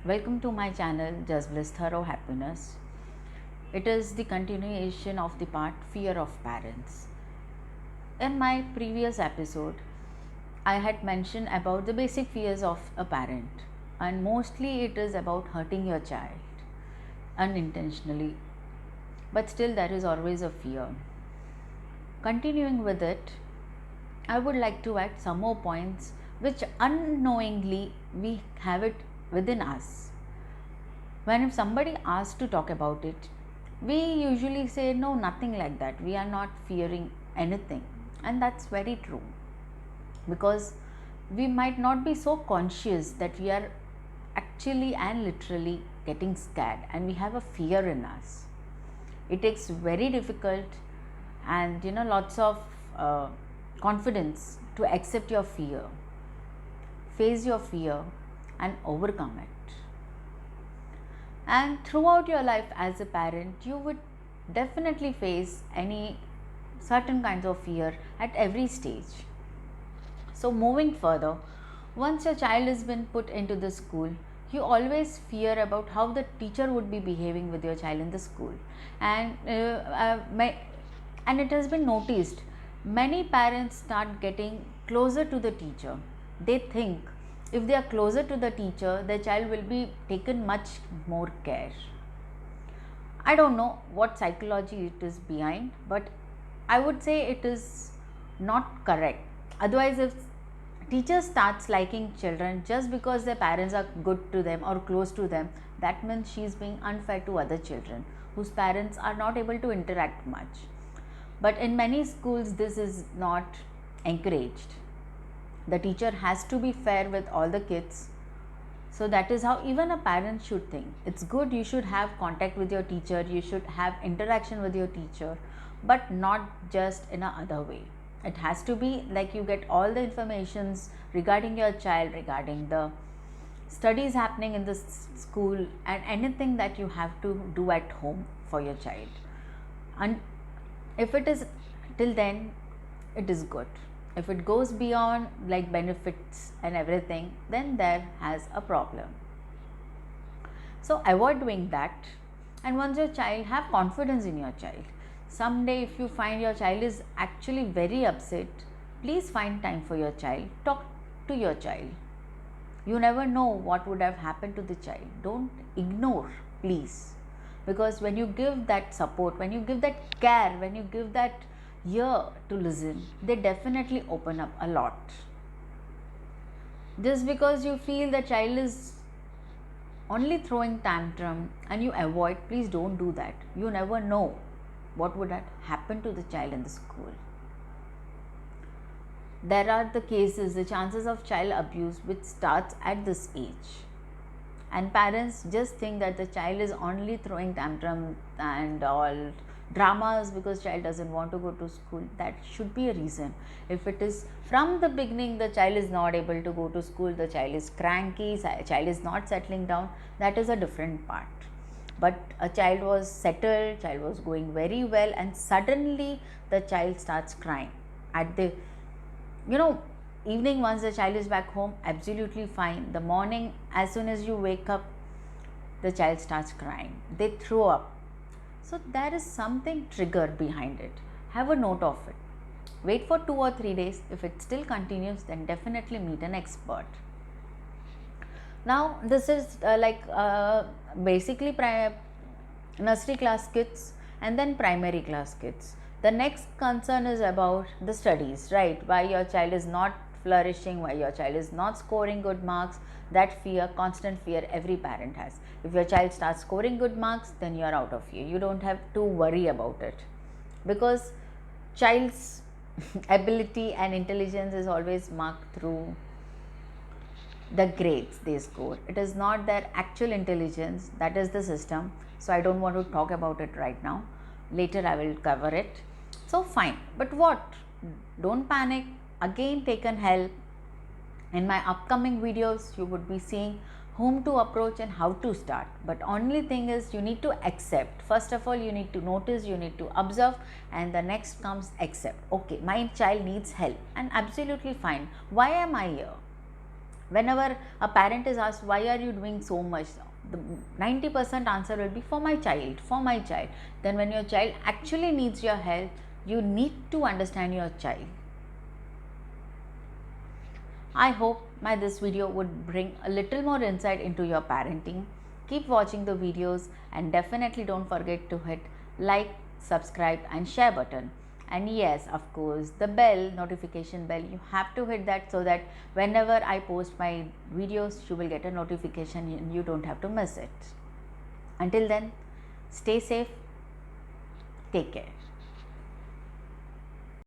Welcome to my channel Just Bliss Thorough Happiness. It is the continuation of the part Fear of Parents. In my previous episode, I had mentioned about the basic fears of a parent, and mostly it is about hurting your child unintentionally, but still there is always a fear. Continuing with it, I would like to add some more points which unknowingly we have it within us. When if somebody asks to talk about it, we usually say no, nothing like that. We are not fearing anything, and that's very true because we might not be so conscious that we are actually and literally getting scared and we have a fear in us. It takes very difficult and lots of confidence to accept your fear, face your fear, and overcome it. And throughout your life as a parent, you would definitely face any certain kinds of fear at every stage. So moving further, once your child has been put into the school, you always fear about how the teacher would be behaving with your child in the school. And and it has been noticed, many parents start getting closer to the teacher. They think if they are closer to the teacher, their child will be taken much more care. I don't know what psychology it is behind, but I would say it is not correct. Otherwise, if teacher starts liking children just because their parents are good to them or close to them, that means she is being unfair to other children whose parents are not able to interact much. But in many schools, this is not encouraged. The teacher has to be fair with all the kids. So that is how even a parent should think. It's good, you should have contact with your teacher, you should have interaction with your teacher, but not just in a other way. It has to be like you get all the informations regarding your child, regarding the studies happening in the school, and anything that you have to do at home for your child. And if it is till then, it is good. If it goes beyond like benefits and everything, then there has a problem. So avoid doing that. And once your child, have confidence in your child. Someday if you find your child is actually very upset, please find time for your child. Talk to your child. You never know what would have happened to the child. Don't ignore, please. Because when you give that support, when you give that care, when you give that ear to listen, they definitely open up a lot. Just because you feel the child is only throwing tantrum and you avoid, please don't do that. You never know what would have happened to the child in the school. There are the cases, the chances of child abuse which starts at this age, and parents just think that the child is only throwing tantrum and all dramas because child doesn't want to go to school. That should be a reason. If it is from the beginning the child is not able to go to school, the child is cranky, child is not settling down, that is a different part. But a child was settled, child was going very well, and suddenly the child starts crying at the evening. Once the child is back home, absolutely fine. The morning, as soon as you wake up, the child starts crying, they throw up. So there is something trigger behind it. Have a note of it. Wait for 2 or 3 days. If it still continues, then definitely meet an expert. Now this is basically nursery class kids and then primary class kids. The next concern is about the studies, right? Why your child is not flourishing, why your child is not scoring good marks. That fear, constant fear, every parent has. If your child starts scoring good marks, then you are out of here. You don't have to worry about it, because child's ability and intelligence is always marked through the grades they score. It is not their actual intelligence. That is the system. So I don't want to talk about it right now. Later I will cover it. So fine, but what? Don't panic. Again, take an help. In my upcoming videos, you would be seeing whom to approach and how to start. But only thing is, you need to accept. First of all, you need to notice, you need to observe, and the next comes accept. Okay, my child needs help, and absolutely fine. Why am I here? Whenever a parent is asked, why are you doing so much, the 90% answer will be for my child, for my child. Then when your child actually needs your help, you need to understand your child. I hope this video would bring a little more insight into your parenting. Keep watching the videos and definitely don't forget to hit like, subscribe and share button. And yes, of course, the bell, notification bell, you have to hit that so that whenever I post my videos, you will get a notification and you don't have to miss it. Until then, stay safe, take care.